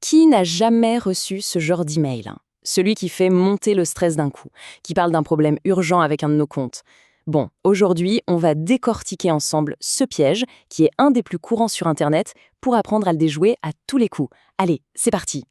Qui n'a jamais reçu ce genre d'email, hein? Celui qui fait monter le stress d'un coup, qui parle d'un problème urgent avec un de nos comptes. Bon, aujourd'hui, on va décortiquer ensemble ce piège, qui est un des plus courants sur Internet, pour apprendre à le déjouer à tous les coups. Allez, c'est parti!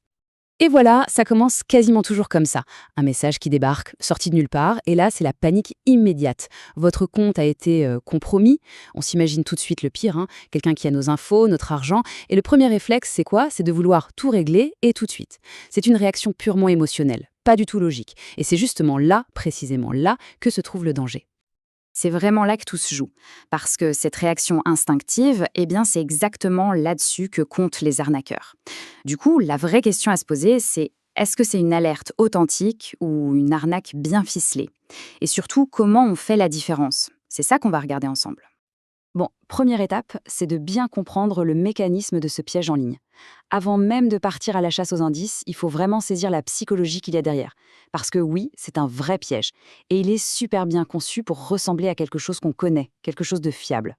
Et voilà, ça commence quasiment toujours comme ça. Un message qui débarque, sorti de nulle part, et là, c'est la panique immédiate. Votre compte a été compromis, on s'imagine tout de suite le pire, hein, quelqu'un qui a nos infos, notre argent, et le premier réflexe, c'est quoi? C'est de vouloir tout régler et tout de suite. C'est une réaction purement émotionnelle, pas du tout logique. Et c'est justement là, précisément là, que se trouve le danger. C'est vraiment là que tout se joue. Parce que cette réaction instinctive, eh bien, c'est exactement là-dessus que comptent les arnaqueurs. Du coup, la vraie question à se poser, c'est est-ce que c'est une alerte authentique ou une arnaque bien ficelée? Et surtout, comment on fait la différence? C'est ça qu'on va regarder ensemble. Bon, première étape, c'est de bien comprendre le mécanisme de ce piège en ligne. Avant même de partir à la chasse aux indices, il faut vraiment saisir la psychologie qu'il y a derrière. Parce que oui, c'est un vrai piège. Et il est super bien conçu pour ressembler à quelque chose qu'on connaît, quelque chose de fiable.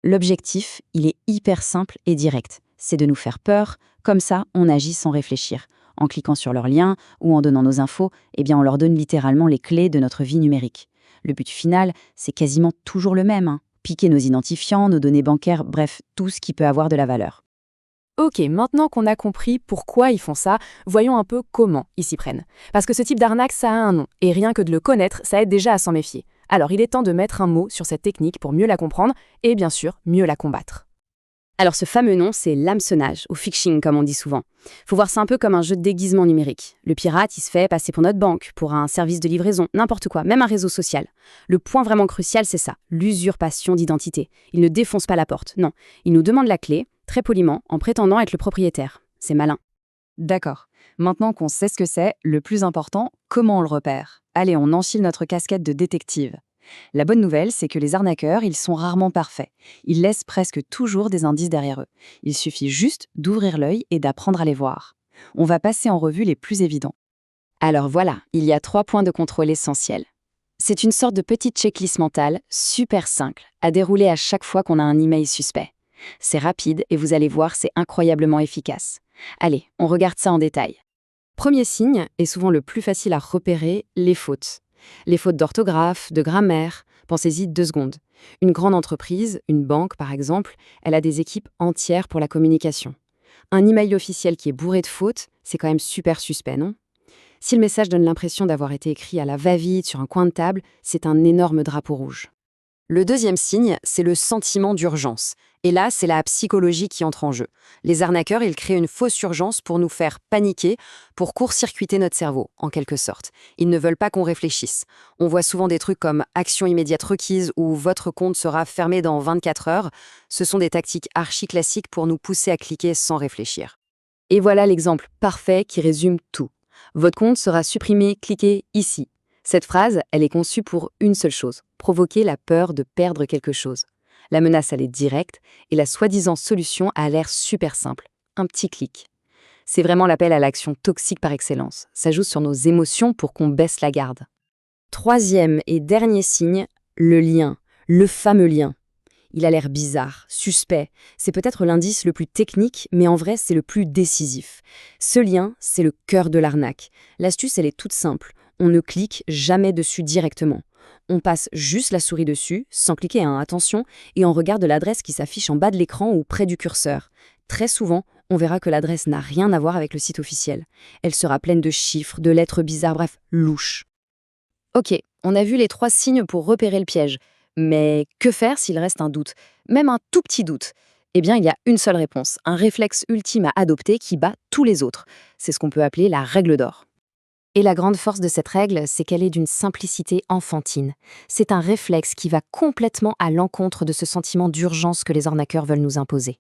L'objectif, il est hyper simple et direct. C'est de nous faire peur, comme ça, on agit sans réfléchir. En cliquant sur leurs liens ou en donnant nos infos, eh bien, on leur donne littéralement les clés de notre vie numérique. Le but final, c'est quasiment toujours le même, hein. Piquer nos identifiants, nos données bancaires, bref, tout ce qui peut avoir de la valeur. Ok, maintenant qu'on a compris pourquoi ils font ça, voyons un peu comment ils s'y prennent. Parce que ce type d'arnaque, ça a un nom, et rien que de le connaître, ça aide déjà à s'en méfier. Alors il est temps de mettre un mot sur cette technique pour mieux la comprendre, et bien sûr, mieux la combattre. Alors ce fameux nom, c'est l'hameçonnage, ou phishing comme on dit souvent. Faut voir ça un peu comme un jeu de déguisement numérique. Le pirate, il se fait passer pour notre banque, pour un service de livraison, n'importe quoi, même un réseau social. Le point vraiment crucial, c'est ça, l'usurpation d'identité. Il ne défonce pas la porte, non. Il nous demande la clé, très poliment, en prétendant être le propriétaire. C'est malin. D'accord. Maintenant qu'on sait ce que c'est, le plus important, comment on le repère? Allez, on enfile notre casquette de détective. La bonne nouvelle, c'est que les arnaqueurs, ils sont rarement parfaits. Ils laissent presque toujours des indices derrière eux. Il suffit juste d'ouvrir l'œil et d'apprendre à les voir. On va passer en revue les plus évidents. Alors voilà, il y a 3 points de contrôle essentiels. C'est une sorte de petite checklist mentale, super simple, à dérouler à chaque fois qu'on a un email suspect. C'est rapide et vous allez voir, c'est incroyablement efficace. Allez, on regarde ça en détail. Premier signe, et souvent le plus facile à repérer, les fautes. Les fautes d'orthographe, de grammaire, pensez-y 2 secondes. Une grande entreprise, une banque par exemple, elle a des équipes entières pour la communication. Un email officiel qui est bourré de fautes, c'est quand même super suspect, non? Si le message donne l'impression d'avoir été écrit à la va-vite sur un coin de table, c'est un énorme drapeau rouge. Le deuxième signe, c'est le sentiment d'urgence. Et là, c'est la psychologie qui entre en jeu. Les arnaqueurs, ils créent une fausse urgence pour nous faire paniquer, pour court-circuiter notre cerveau, en quelque sorte. Ils ne veulent pas qu'on réfléchisse. On voit souvent des trucs comme action immédiate requise ou votre compte sera fermé dans 24 heures. Ce sont des tactiques archi-classiques pour nous pousser à cliquer sans réfléchir. Et voilà l'exemple parfait qui résume tout. Votre compte sera supprimé, cliquez ici. Cette phrase, elle est conçue pour une seule chose, provoquer la peur de perdre quelque chose. La menace, elle est directe, et la soi-disant solution a l'air super simple. Un petit clic. C'est vraiment l'appel à l'action toxique par excellence. Ça joue sur nos émotions pour qu'on baisse la garde. Troisième et dernier signe, le lien. Le fameux lien. Il a l'air bizarre, suspect. C'est peut-être l'indice le plus technique, mais en vrai, c'est le plus décisif. Ce lien, c'est le cœur de l'arnaque. L'astuce, elle est toute simple. On ne clique jamais dessus directement. On passe juste la souris dessus, sans cliquer, hein, attention, et on regarde l'adresse qui s'affiche en bas de l'écran ou près du curseur. Très souvent, on verra que l'adresse n'a rien à voir avec le site officiel. Elle sera pleine de chiffres, de lettres bizarres, bref, louche. Ok, on a vu les 3 signes pour repérer le piège. Mais que faire s'il reste un doute? Même un tout petit doute? Eh bien, il y a une seule réponse, un réflexe ultime à adopter qui bat tous les autres. C'est ce qu'on peut appeler la règle d'or. Et la grande force de cette règle, c'est qu'elle est d'une simplicité enfantine. C'est un réflexe qui va complètement à l'encontre de ce sentiment d'urgence que les arnaqueurs veulent nous imposer.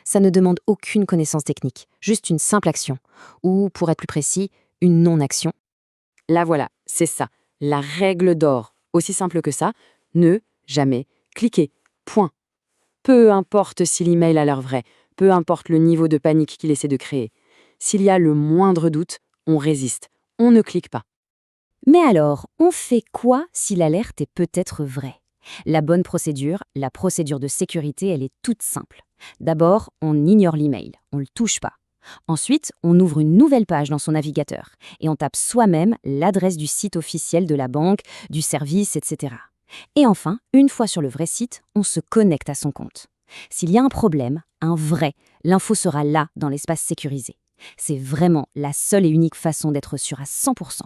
Ça ne demande aucune connaissance technique, juste une simple action. Ou, pour être plus précis, une non-action. Là voilà, c'est ça, la règle d'or. Aussi simple que ça, ne jamais cliquer. Point. Peu importe si l'email a l'air vrai, peu importe le niveau de panique qu'il essaie de créer. S'il y a le moindre doute, on résiste. On ne clique pas. Mais alors, on fait quoi si l'alerte est peut-être vraie? La bonne procédure, la procédure de sécurité, elle est toute simple. D'abord, on ignore l'email, on ne le touche pas. Ensuite, on ouvre une nouvelle page dans son navigateur et on tape soi-même l'adresse du site officiel de la banque, du service, etc. Et enfin, une fois sur le vrai site, on se connecte à son compte. S'il y a un problème, un vrai, l'info sera là dans l'espace sécurisé. C'est vraiment la seule et unique façon d'être sûr à 100%.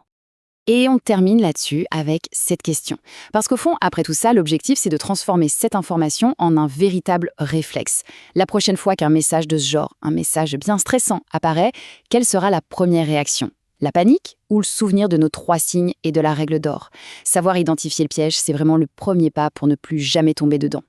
Et on termine là-dessus avec cette question. Parce qu'au fond, après tout ça, l'objectif, c'est de transformer cette information en un véritable réflexe. La prochaine fois qu'un message de ce genre, un message bien stressant, apparaît, quelle sera la première réaction ? La panique ou le souvenir de nos 3 signes et de la règle d'or ? Savoir identifier le piège, c'est vraiment le premier pas pour ne plus jamais tomber dedans.